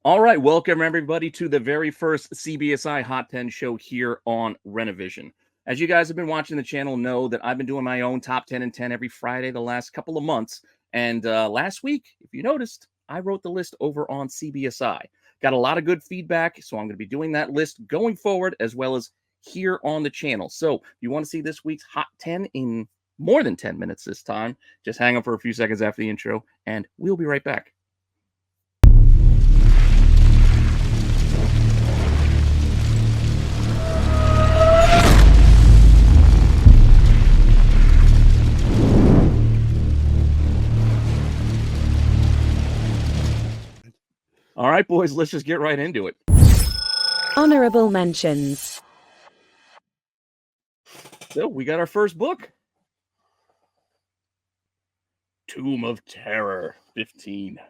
All right, welcome everybody to the very first CBSI Hot 10 show here on Rennavision. As you guys have been watching the channel know that I've been doing my own top 10 and 10 every Friday the last couple of months. And last week, if you noticed, I wrote the list over on CBSI. Got a lot of good feedback, so I'm going to be doing that list going forward as well as here on the channel. So if you want to see this week's Hot 10 in more than 10 minutes this time, just hang on for a few seconds after the intro, and we'll be right back. All right, boys, let's just get right into it. Honorable mentions. So we got our first book. Tomb of Terror 15.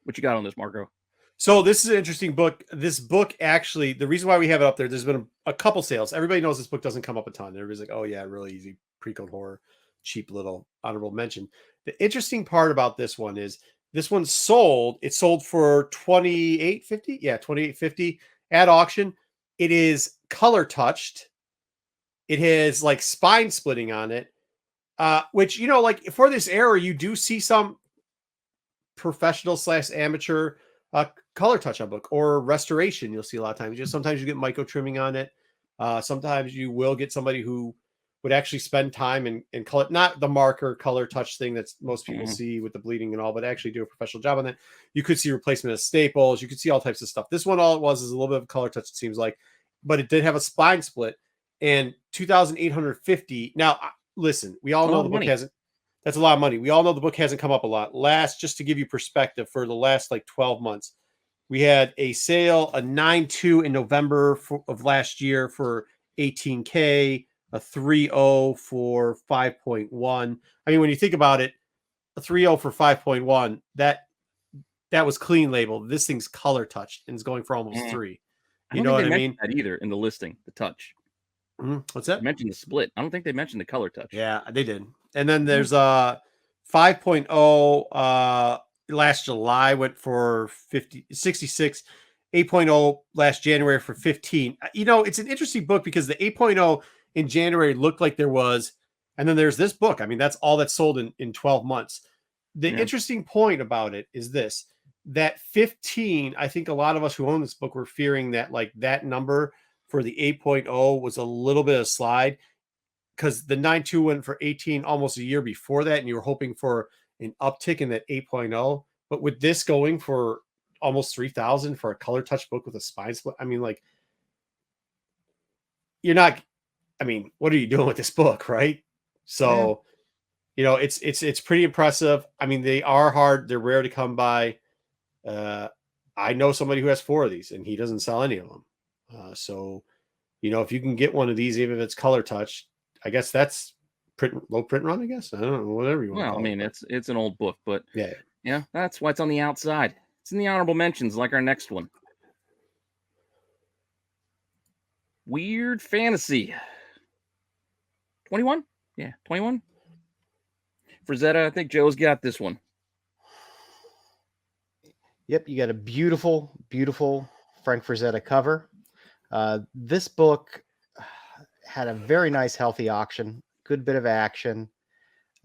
What you got on this, Marco? So this is an interesting book. This book actually, the reason why we have it up there's been a couple sales. Everybody knows this book doesn't come up a ton. Everybody's like, oh yeah, really easy pre-code horror, cheap little honorable mention. The interesting part about this one is this one's sold. It sold for $28.50. Yeah, $28.50 at auction. It is color touched. It has like spine splitting on it, which, you know, like for this era, you do see some professional / amateur color touch on book or restoration. You'll see a lot of times. Just sometimes you get micro trimming on it. Sometimes you will get somebody who would actually spend time and color, not the marker color touch thing that most people see with the bleeding and all, but actually do a professional job on that. You could see replacement of staples. You could see all types of stuff. This one, all it was is a little bit of color touch, it seems like, but it did have a spine split and $2,850. Now, listen, we all know the book hasn't, that's a lot of money. We all know the book hasn't come up a lot. Just to give you perspective, for the last like 12 months, we had a sale, a 9.2 in November of last year for $18K, a 3.0 for 5.1. I mean, when you think about it, a 3.0 for 5.1, that was clean labeled. This thing's color touched and it's going for almost 3. You know what I mean? That either in the listing, the touch. What's that? I mentioned the split. I don't think they mentioned the color touch. Yeah, they did. And then there's a 5.0 last July went for 66, 8.0 last January for 15. You know, it's an interesting book because the 8.0 in January looked like there was, and then there's this book. I mean, that's all that's sold in 12 months. The interesting point about it is this, that 15, I think a lot of us who own this book were fearing that like that number for the 8.0 was a little bit of slide because the 9.2 went for 18 almost a year before that, and you were hoping for an uptick in that 8.0. But with this going for almost 3,000 for a color touch book with a spine split, I mean, like, you're not, I mean, what are you doing with this book, right? So, you know, it's pretty impressive. I mean, they are hard. They're rare to come by. I know somebody who has 4 of these and he doesn't sell any of them. So, you know, if you can get one of these, even if it's color touch, I guess that's low print run, I guess. I don't know, whatever you want to call it. Well, I mean, it's an old book, but yeah, that's why it's on the outside. It's in the honorable mentions, like our next one. Weird Fantasy. 21? Yeah, 21. Frazetta, I think Joe's got this one. Yep, you got a beautiful, beautiful Frank Frazetta cover. This book had a very nice, healthy auction. Good bit of action.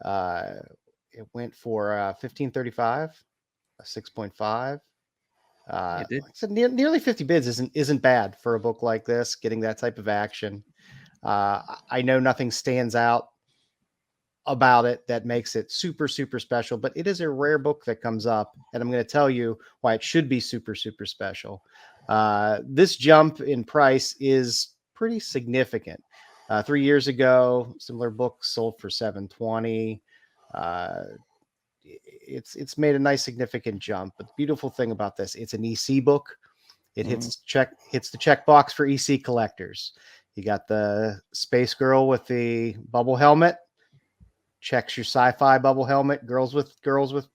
It went for $15.35, a 6.5. Like I said, nearly 50 bids isn't bad for a book like this. Getting that type of action. I know nothing stands out about it that makes it super, super special, but it is a rare book that comes up, and I'm going to tell you why it should be super, super special. This jump in price is pretty significant. 3 years ago, similar book sold for $720. It's made a nice significant jump. But the beautiful thing about this, it's an EC book. It hits the checkbox for EC collectors. You got the space girl with the bubble helmet. Checks your sci-fi bubble helmet. Girls with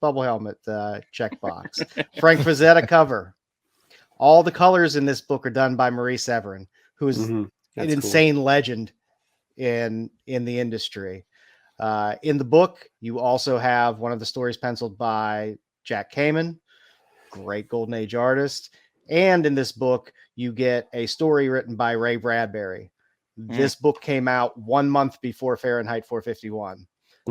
bubble helmet checkbox. Frank Frazetta cover. All the colors in this book are done by Marie Severin, who is an insane legend in the industry. In the book, you also have one of the stories penciled by Jack Kamen. great Golden Age artist. And in this book, you get a story written by Ray Bradbury. This book came out 1 month before Fahrenheit 451.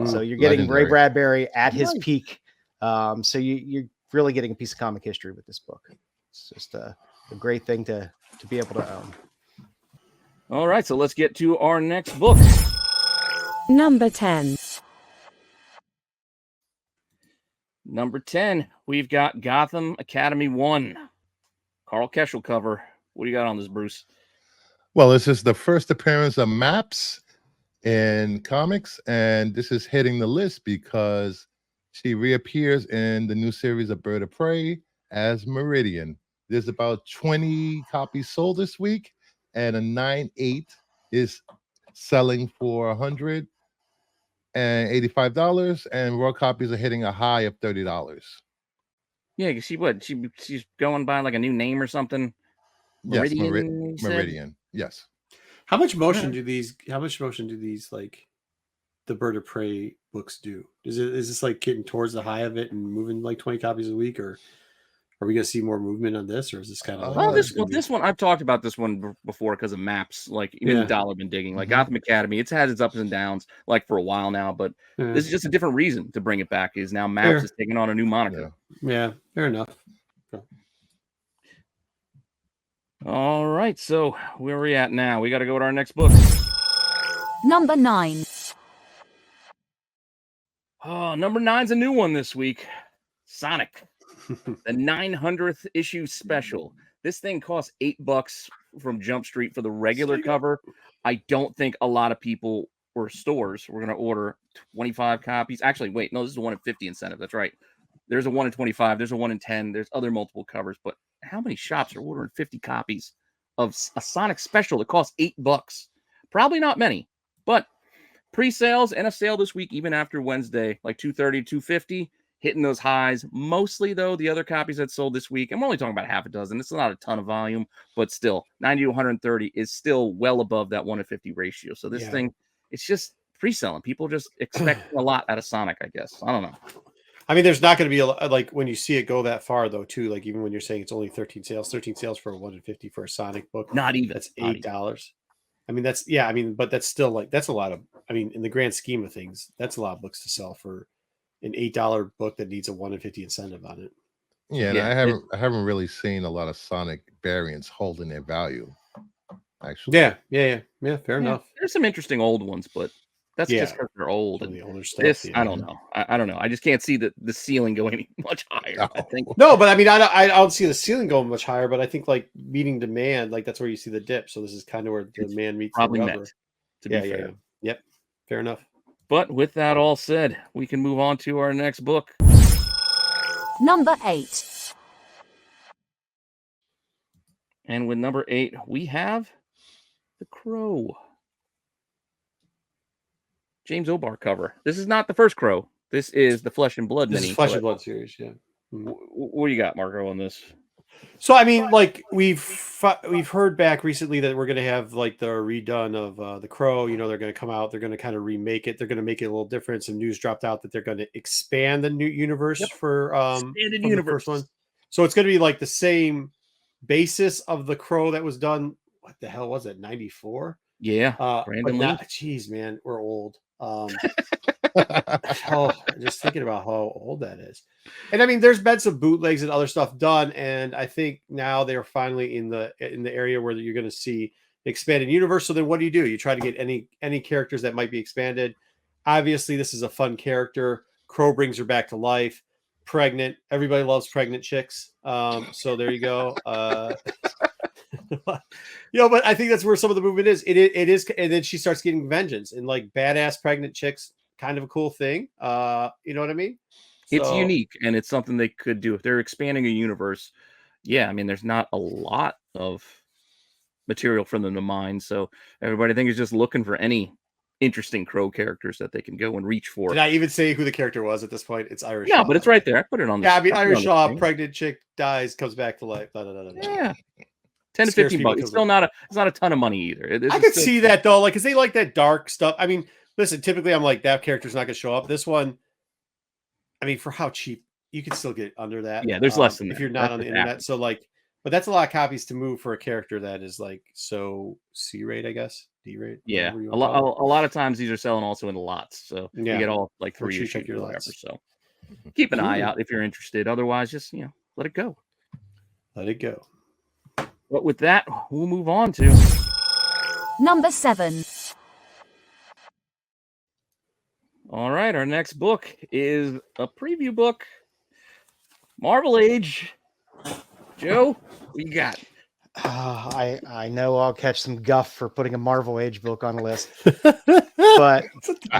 So you're getting Legendary. Ray Bradbury at his peak. So you're really getting a piece of comic history with this book. It's just a great thing to be able to own. All right, so let's get to our next book. Number 10. Number 10, we've got Gotham Academy 1. Carl Keschel cover. What do you got on this, Bruce? Well, this is the first appearance of Maps in comics, and this is hitting the list because she reappears in the new series of Bird of Prey as Meridian. There's about 20 copies sold this week, and a 9.8 is selling for $185, and raw copies are hitting a high of $30. Yeah, because she's going by like a new name or something. Meridian. Yes, Meridian. Yes. How much motion do these like the Bird of Prey books do? Is this like getting towards the high of it and moving like 20 copies a week, or are we gonna see more movement on this, or is this kind of this one I've talked about this one before because of Maps, like even Dollar been digging, like Gotham Academy. It's had its ups and downs like for a while now, but this is just a different reason to bring it back. Is now Maps is taking on a new moniker. Yeah, fair enough. All right, so where are we at now? We got to go to our next book. Number 9. Oh, number 9's a new one this week. Sonic, the 900th issue special. This thing costs $8 from Jump Street for the regular cover. I don't think a lot of people or stores were going to order 25 copies. Actually, wait, no, this is a 1 in 50 incentive. That's right. There's a 1 in 25. There's a 1 in 10. There's other multiple covers, but how many shops are ordering 50 copies of a Sonic special that costs $8? Probably not many, but pre-sales and a sale this week, even after Wednesday, like $230 to $250, hitting those highs. Mostly, though, the other copies that sold this week, and we're only talking about half a dozen. It's not a ton of volume, but still, 90 to 130 is still well above that 1 to 50 ratio. So this thing, it's just pre-selling. People just expect a lot out of Sonic, I guess. I don't know. I mean, there's not going to be like when you see it go that far, though, too. Like even when you're saying it's only 13 sales for a 1 in 50 for a Sonic book. Not even. That's $8. I mean, but that's still like that's a lot of. I mean, in the grand scheme of things, that's a lot of books to sell for an $8 book that needs a 1 in 50 incentive on it. Yeah, and I haven't really seen a lot of Sonic variants holding their value. Actually, yeah. Fair enough. There's some interesting old ones, but that's just because they're old. And the older stuff. I don't know. I don't know. I just can't see the ceiling going any much higher. I think no, but I mean, I don't see the ceiling going much higher. But I think like meeting demand, like that's where you see the dip. So this is kind of where the demand meets probably the rubber. meant to be fair. Yep, fair enough. But with that all said, we can move on to our next book. Number 8. And with number 8, we have The Crow. James O'Barr cover. This is not the first Crow. This is the Flesh and Blood mini. This is Flesh and Blood series, yeah. What do you got, Marco, on this? So I mean, like we've heard back recently that we're going to have like the redone of the Crow. You know, they're going to come out. They're going to kind of remake it. They're going to make it a little different. Some news dropped out that they're going to expand the new universe for expanded universe. The first one. So it's going to be like the same basis of the Crow that was done. What the hell was it? 94. Yeah. But not, geez, man, we're old. Just thinking about how old that is. And I mean, there's been some bootlegs and other stuff done, and I think now they're finally in the area where you're going to see expanded universe. So then what do? You try to get any characters that might be expanded. Obviously, this is a fun character. Crow brings her back to life. Pregnant. Everybody loves pregnant chicks. So there you go. But I think that's where some of the movement is. It is, and then she starts getting vengeance and like badass pregnant chicks. Kind of a cool thing. You know what I mean? It's unique, and it's something they could do if they're expanding a universe. Yeah, I mean, there's not a lot of material for them to mine, so everybody I think is just looking for any interesting Crow characters that they can go and reach for. Did I even say who the character was at this point? It's Irish. No, but it's right there. I put it on. I mean, Irish Shaw, pregnant chick dies, comes back to life. Yeah. $10 to $15. It's still not a ton of money either. I could see that though, like because they like that dark stuff. I mean, listen, typically I'm like that character's not going to show up. This one, I mean, for how cheap you can still get under that. Yeah, there's less than if that. you're not That's on the just internet. average. So like, but that's a lot of copies to move for a character that is like so C-rate, I guess, D-rate. Yeah, whatever you a wanna call it. lot of times these are selling also in lots, so you Yeah, get all like or 3 cheap issues like your or whatever. lots. So keep an eye Cool. out if you're interested. Otherwise, just let it go. Let it go. But with that, we'll move on to Number 7. all right. Our next book is a preview book, Marvel Age. Joe, what you got? I know I'll catch some guff for putting a Marvel Age book on a list, but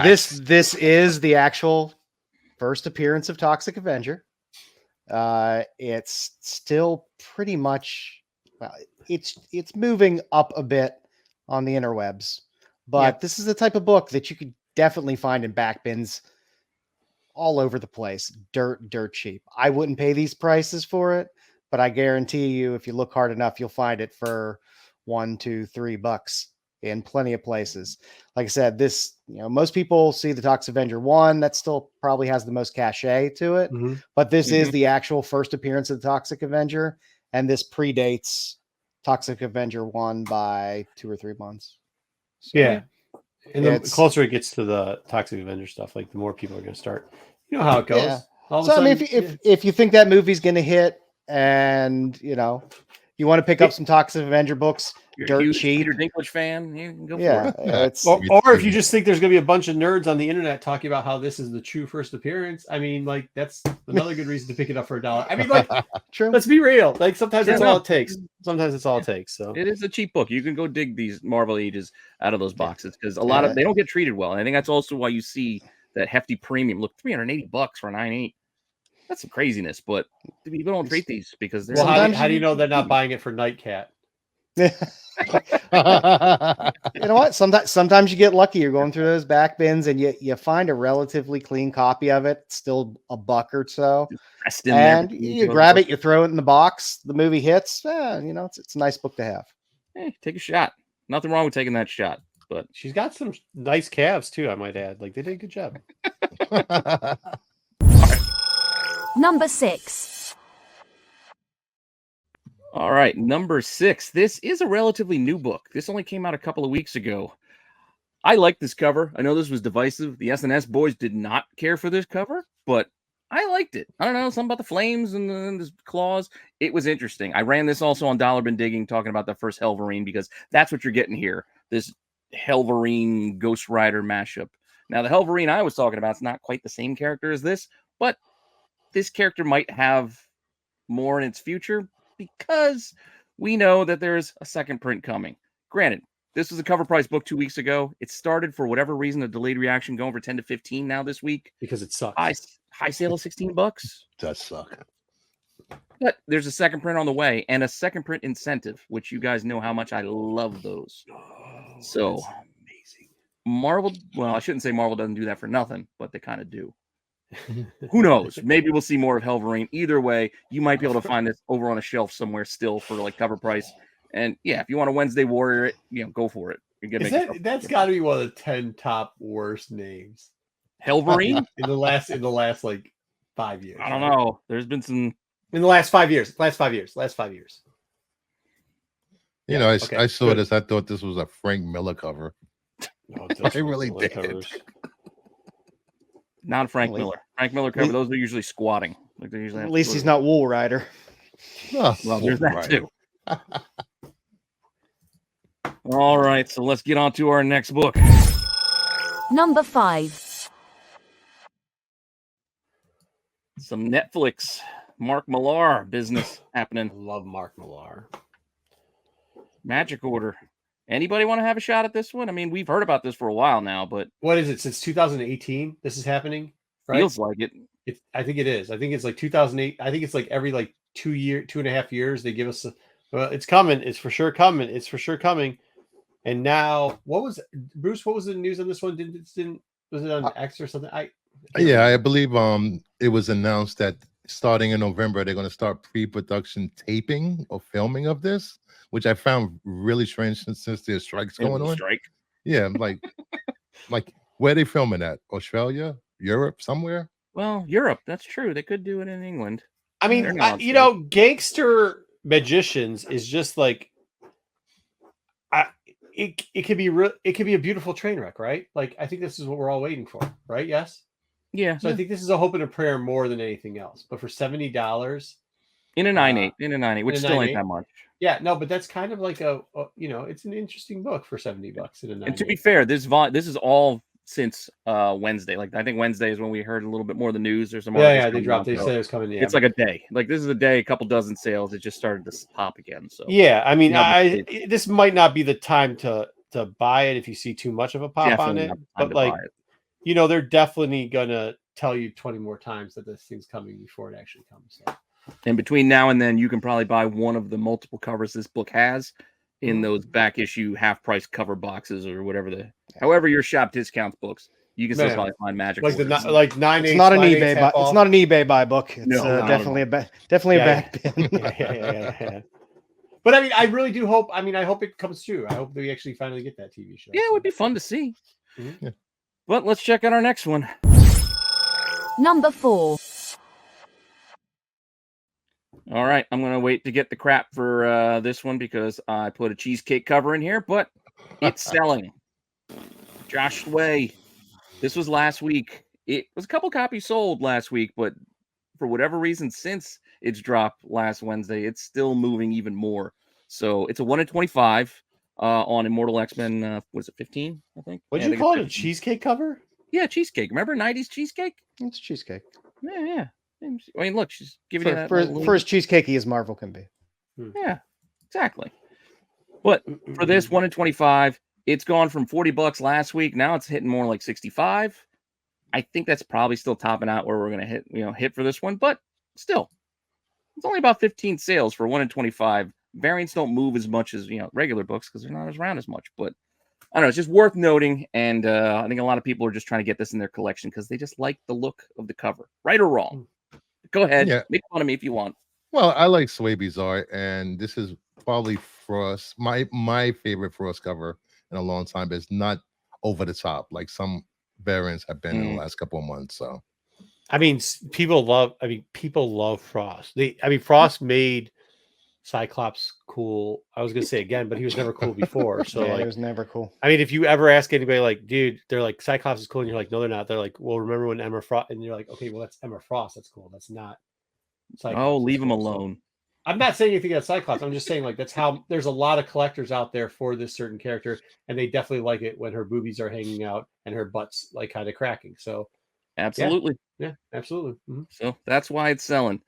this is the actual first appearance of Toxic Avenger. It's still pretty much, well, it's moving up a bit on the interwebs, but this is the type of book that you could definitely find in back bins all over the place. Dirt cheap. I wouldn't pay these prices for it, but I guarantee you, if you look hard enough, you'll find it for $1, $2, $3 in plenty of places. Like I said, this, most people see the Toxic Avenger 1. That still probably has the most cachet to it, but this is the actual first appearance of the Toxic Avenger, and this predates Toxic Avenger 1 by 2 or 3 months. So, yeah. And the closer it gets to the Toxic Avenger stuff, like the more people are going to start. You know how it goes. Yeah. All of So a sudden, I mean, if you think that movie's going to hit, and you want to pick up some Toxic Avenger books, You're dirt a huge cheap. Peter Dinklage fan. You can go for Yeah, it. it's or if you just think there's going to be a bunch of nerds on the internet talking about how this is the true first appearance, I mean, like that's another good reason to pick it up for $1. I mean, like, true. let's be real. Like sometimes that's all it takes. Sometimes it's all it takes. So it is a cheap book. You can go dig these Marvel Ages out of those boxes because a lot of they don't get treated well. And I think that's also why you see that hefty premium. Look, $380 for 9.8. That's some craziness, but people don't treat these because they're. Well, how do you know they're not buying it for Nightcat? You know what? Sometimes you get lucky. You're going through those back bins and you find a relatively clean copy of it, still $1 or so, and you grab it, you throw it in the box. The movie hits. It's a nice book to have. Hey, take a shot. Nothing wrong with taking that shot. But she's got some nice calves too, I might add. Like they did a good job. Number 6. All right, number 6. This is a relatively new book. This only came out a couple of weeks ago. I like this cover. I know this was divisive. The SNS boys did not care for this cover, but I liked it. I don't know, something about the flames and the claws. It was interesting. I ran this also on Dollar Bin Digging, talking about the first Helverine, because that's what you're getting here. This Helverine Ghost Rider mashup. Now, the Helverine I was talking about is not quite the same character as this, but this character might have more in its future because we know that there's a second print coming. Granted, this was a cover price book 2 weeks ago. It started for whatever reason, a delayed reaction, going for 10 to 15 now this week. Because it sucks. High sale of $16. Does suck. But there's a second print on the way and a second print incentive, which you guys know how much I love those. So amazing. Marvel, well, I shouldn't say Marvel doesn't do that for nothing, but they kind of do. Who knows? Maybe we'll see more of Helverine. Either way, you might be able to find this over on a shelf somewhere still for like cover price. And yeah, if you want to Wednesday Warrior it, go for it. That's got to be one of the 10 top worst names. Helverine in the last like 5 years. I don't know. There's been some in the last 5 years. Last 5 years. I saw this. I thought this was a Frank Miller cover. No, I really did. Covers. Not Frank Miller. Frank Miller cover. Those are usually squatting. Like they usually. At least he's not Wool Rider. Oh, well, there's that too. All right, so let's get on to our next book. Number 5. Some Netflix Mark Millar business happening. Love Mark Millar. Magic Order. Anybody want to have a shot at this one? I mean, we've heard about this for a while now, but what is it? Since 2018, this is happening. Right? Feels like it. I think it is. I think it's like 2008. I think it's like every like 2.5 years they give us. It's coming. It's for sure coming. It's for sure coming. And now, Bruce? What was the news on this one? Was it on X or something? I believe it was announced that starting in November they're going to start pre-production taping or filming of this, which I found really strange since there's strikes going on. Strike. Yeah, like where are they filming at? Australia, Europe, somewhere? Well, Europe, that's true. They could do it in England. I mean, They're not on you sale. know, Gangster Magicians is just like, it could be real. It could be a beautiful train wreck, right? Like, I think this is what we're all waiting for, right? Yes. Yeah. So I think this is a hope and a prayer more than anything else. But for $70 in a 9.8, which still ain't that much. Yeah, no, but that's kind of like a you know, it's an interesting book for $70 in a 9.8. And to be fair, this is all since Wednesday. Like, I think Wednesday is when we heard a little bit more of the news. There's some they dropped. They said it was coming. Yeah, it's like a day. Like, this is a day, a couple dozen sales. It just started to pop again. So yeah, I mean, this might not be the time to buy it if you see too much of a pop on it. But like, you know, they're definitely gonna tell you 20 more times that this thing's coming before it actually comes. So. And between now and then, you can probably buy one of the multiple covers this book has in those back issue half price cover boxes or whatever however your shop discounts books. You can still probably find magic. Like 9.8. It's not an eBay buy. It's not an eBay buy book. It's definitely a back bin. Yeah. But I mean, I really do hope. I mean, I hope it comes true. I hope that we actually finally get that TV show. Yeah, it would be fun to see. Mm-hmm. Yeah. But let's check out our next one. Number 4. All right, I'm going to wait to get the crap for this one because I put a cheesecake cover in here, but it's selling. Josh Sway. This was last week. It was a couple copies sold last week, but for whatever reason, since it's dropped last Wednesday, it's still moving even more. So it's a 1 in 25 on Immortal X-Men. Was it 15? I think. What did you call it? A cheesecake cover? Yeah, cheesecake. Remember 90s cheesecake? It's cheesecake. Yeah. I mean, look, she's giving you that. For as cheesecakey as Marvel can be. Yeah, exactly. But for this 1 in 25, it's gone from $40 last week. Now it's hitting more like 65. I think that's probably still topping out where we're going to hit for this one. But still, it's only about 15 sales for 1 in 25. Variants don't move as much as, regular books because they're not around as much. But I don't know. It's just worth noting. And I think a lot of people are just trying to get this in their collection because they just like the look of the cover, right or wrong. Go ahead. Yeah. Make fun of me if you want. Well, I like Swaby's art, and this is probably Frost, my favorite Frost cover in a long time. But it's not over the top like some variants have been in the last couple of months. So, I mean, people love Frost. Frost made Cyclops cool. I was gonna say again, but he was never cool before. So he was never cool. I mean, if you ever ask anybody, like, dude, they're like, Cyclops is cool, and you're like, no, they're not. They're like, well, remember when Emma Frost? And you're like, okay, well, that's Emma Frost. That's cool. That's not Cyclops. Oh, leave him alone. So, I'm not saying anything about Cyclops. I'm just saying, like, that's how there's a lot of collectors out there for this certain character, and they definitely like it when her boobies are hanging out and her butt's like kind of cracking. So, absolutely, yeah, absolutely. Mm-hmm. So that's why it's selling.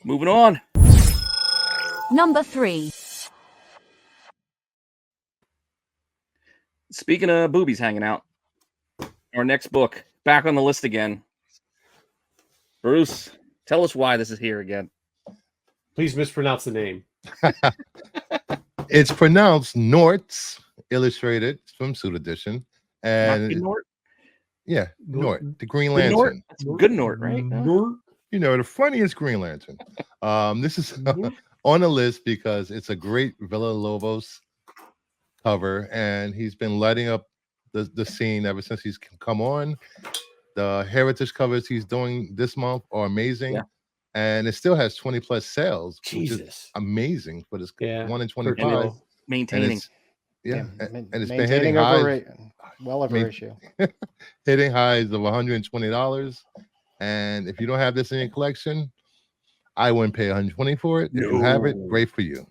Moving on. Number 3. Speaking of boobies hanging out, our next book back on the list again. Bruce, tell us why this is here again. Please mispronounce the name. It's pronounced Nort's Illustrated Swimsuit Edition, and Nort? Yeah, Nort, the Green Lantern. Nort? That's good Nort, right? Nort. The funniest Green Lantern. This is on the list because it's a great Villalobos cover, and he's been lighting up the scene ever since he's come on. The heritage covers he's doing this month are amazing, and it still has 20+ sales, which is amazing for this 1 in 25. Maintaining, and it's been hitting highs, well over issue, hitting highs of $120. And if you don't have this in your collection, I wouldn't pay $120 for it. If you have it, great for you.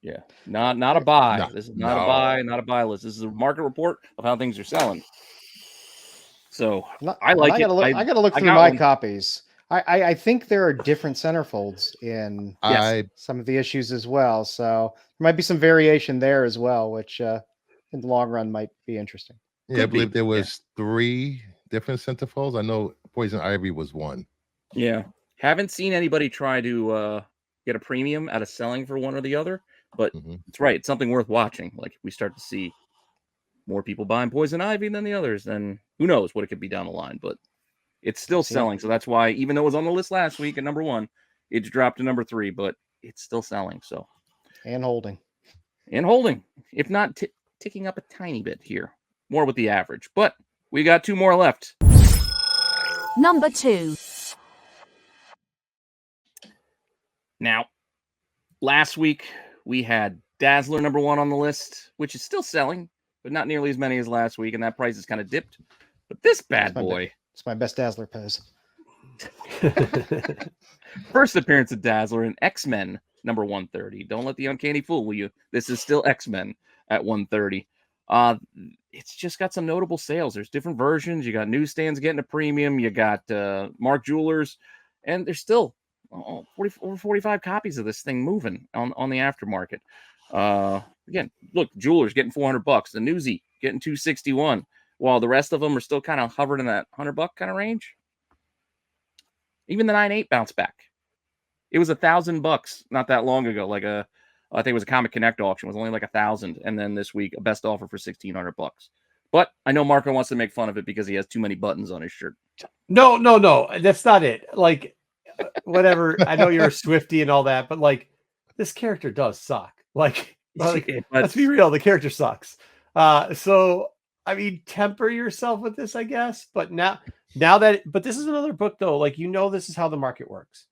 Yeah, not a buy. No, this is not a buy, not a buy list. This is a market report of how things are selling. So I like it. I got to look through my copies. I think there are different centerfolds in some of the issues as well. So there might be some variation there as well, which in the long run might be interesting. Yeah, I believe there was 3 different centerfolds. I know Poison Ivy was one. Yeah. Haven't seen anybody try to get a premium out of selling for one or the other, but it's right. It's something worth watching. Like, if we start to see more people buying Poison Ivy than the others, then who knows what it could be down the line, but it's still selling. So that's why, even though it was on the list last week at number 1, it's dropped to number 3, but it's still selling. So, and holding, if not ticking up a tiny bit here, more with the average, but we got 2 more left. Number 2. Now, last week we had Dazzler number 1 on the list, which is still selling, but not nearly as many as last week, and that price has kind of dipped. But this bad boy, it's my best Dazzler pose. first appearance of Dazzler in X-Men number 130. Don't let the uncanny fool you. This is still X-Men at 130. It's just got some notable sales. There's different versions. You got newsstands getting a premium. You got Mark Jewelers, and there's still over 45 copies of this thing moving on the aftermarket. Again, look, Jewelers getting $400. The Newsy getting $261, while the rest of them are still kind of hovering in that $100 kind of range. Even the 9.8 bounced back. It was $1,000 not that long ago. I think it was a Comic Connect auction. It was only like $1,000, and then this week a best offer for $1,600. But I know Marco wants to make fun of it because he has too many buttons on his shirt. No, that's not it. Like, whatever. I know you're a Swiftie and all that, but like, this character does suck. Like let's be real, the character sucks. So I mean, temper yourself with this, I guess. But now but this is another book though. Like, this is how the market works.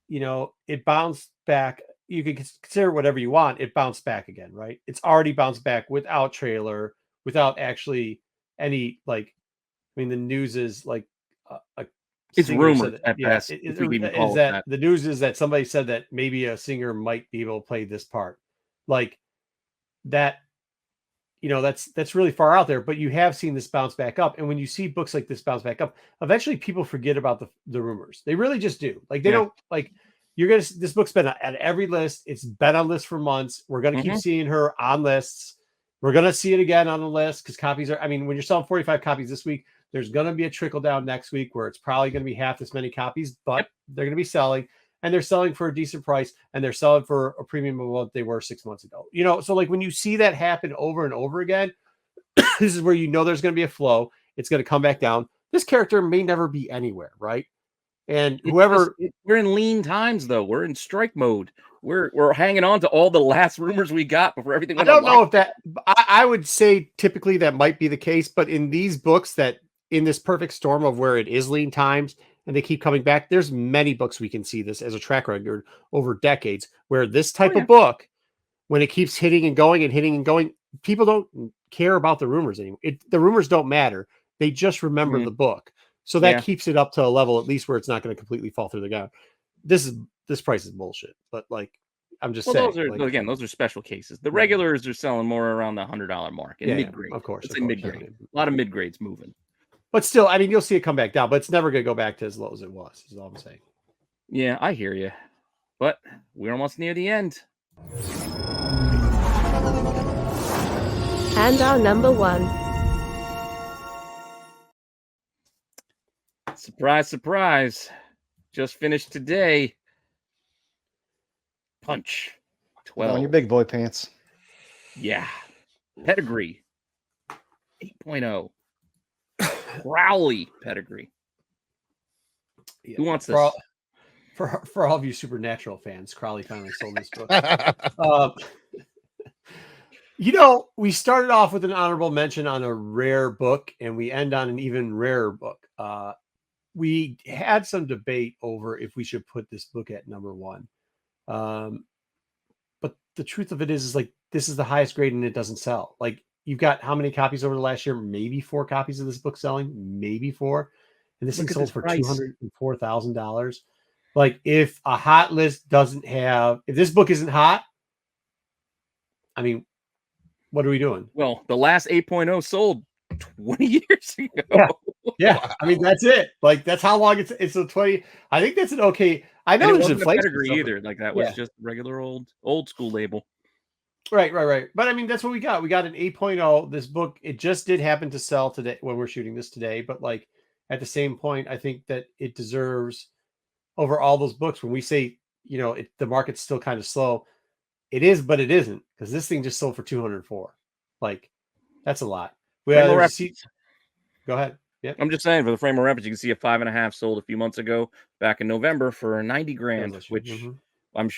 It bounced back. You can consider whatever you want. It bounced back again, right? It's already bounced back without trailer, without actually any the news is like it's rumored at best. The news is that somebody said that maybe a singer might be able to play this part, like that. That's really far out there, but you have seen this bounce back up. And when you see books like this bounce back up, eventually people forget about the rumors. They really just do. Like they don't like. This book's been at every list. It's been on lists for months. We're going to keep seeing her on lists. We're going to see it again on the list because copies are, when you're selling 45 copies this week, there's going to be a trickle down next week where it's probably going to be half as many copies, but they're going to be selling, and they're selling for a decent price, and they're selling for a premium of what they were 6 months ago. So like when you see that happen over and over again, this is where there's going to be a flow. It's going to come back down. This character may never be anywhere, right? And we're in lean times though. We're in strike mode. We're hanging on to all the last rumors we got before everything. I don't know if that. I would say typically that might be the case, but in these books that in this perfect storm of where it is lean times and they keep coming back, there's many books we can see this as a track record over decades where this type of book, when it keeps hitting and going, people don't care about the rumors anymore. The rumors don't matter. They just remember the book. So that keeps it up to a level at least where it's not going to completely fall through the ground. This price is bullshit, but like I'm just saying. Those are special cases. The regulars are selling more around the $100 mark. And mid-grade, of course. Mid-grade. A lot of mid-grades moving. But still, you'll see it come back down, but it's never going to go back to as low as it was. Is all I'm saying. Yeah, I hear you, but we're almost near the end. And our number 1. Surprise, surprise. Just finished today. Punch 12. On your big boy pants. Yeah. Pedigree 8.0. Crowley pedigree. Yeah. Who wants this? For all of you Supernatural fans, Crowley finally sold this book. We started off with an honorable mention on a rare book, and we end on an even rarer book. We had some debate over if we should put this book at number 1. But the truth of it is like, this is the highest grade and it doesn't sell. Like, you've got how many copies over the last year? Maybe 4 copies of this book selling, maybe 4. And this thing sold for $204,000. Like, if a hot list if this book isn't hot, what are we doing? Well, the last 8.0 sold 20 years ago. Yeah. That's it. Like, that's how long it's a 20. I think that's an okay. I know there's inflation pedigree either. Like, that was just regular old school label. Right. But that's what we got. We got an 8.0. This book, it just did happen to sell today when we're shooting this today. But like, at the same point, I think that it deserves over all those books. When we say, the market's still kind of slow, it is, but it isn't, because this thing just sold for 204. Like, that's a lot. Go ahead. Yeah, I'm just saying, for the frame of reference, you can see a 5.5 sold a few months ago, back in November, for $90,000, which I'm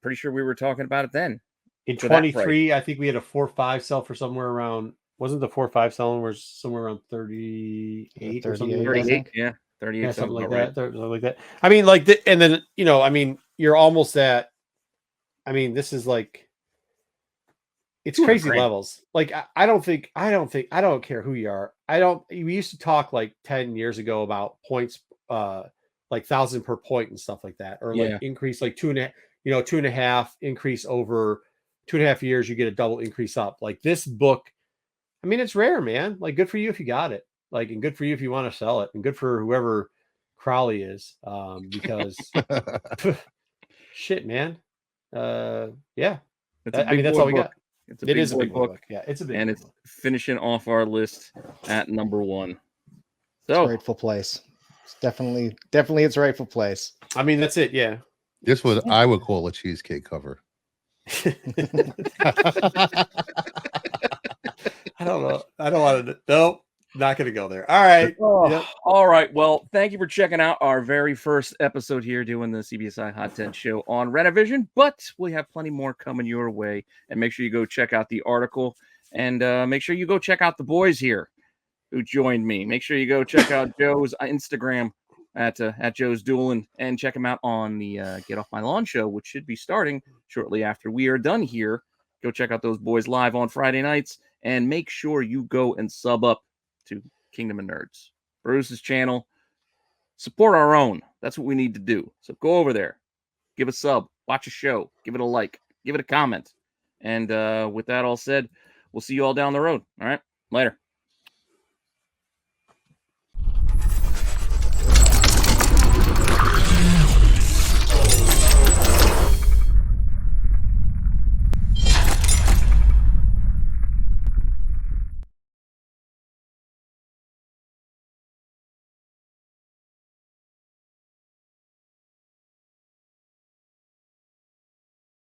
pretty sure we were talking about it then. In 23, I think we had a 4.5 sell for somewhere around. Wasn't the 4.5 selling? Was somewhere around 38 or something? 38, yeah. 38 Yeah, something like right. that. Something like that. I mean, like, and then I mean, you're almost at. I mean, this is like. It's crazy grand. levels. Like, I don't care who you are. We used to talk like 10 years ago about points, like 1,000 per point and stuff like that, or like increase like 2.5 increase over 2.5 years, you get a double increase up. Like this book, I mean, it's rare, man. Like, good for you if you got it. Like, and good for you if you want to sell it, and good for whoever Crowley is, because shit, man. Yeah. I mean, that's all we got. It's a big book. Yeah, it's a big and book. It's finishing off our list at number 1. So, it's rightful place. It's definitely its rightful place. I mean, that's it. Yeah. This was I would call a cheesecake cover. I don't know. I don't want to. Nope. Not going to go there. All right. Yep. All right. Well, thank you for checking out our very first episode here doing the CBSI Hot 10 show on Rennavision, but we have plenty more coming your way. And make sure you go check out the article, and make sure you go check out the boys here who joined me. Make sure you go check out Joe's Instagram at Joe's Dueling, and check him out on the Get Off My Lawn show, which should be starting shortly after we are done here. Go check out those boys live on Friday nights, and make sure you go and sub up to Kingdom of Nerds, Bruce's channel. Support our own. That's what we need to do. So go over there, give a sub, watch a show, give it a like, give it a comment. And with that all said, we'll see you all down the road. All right, later.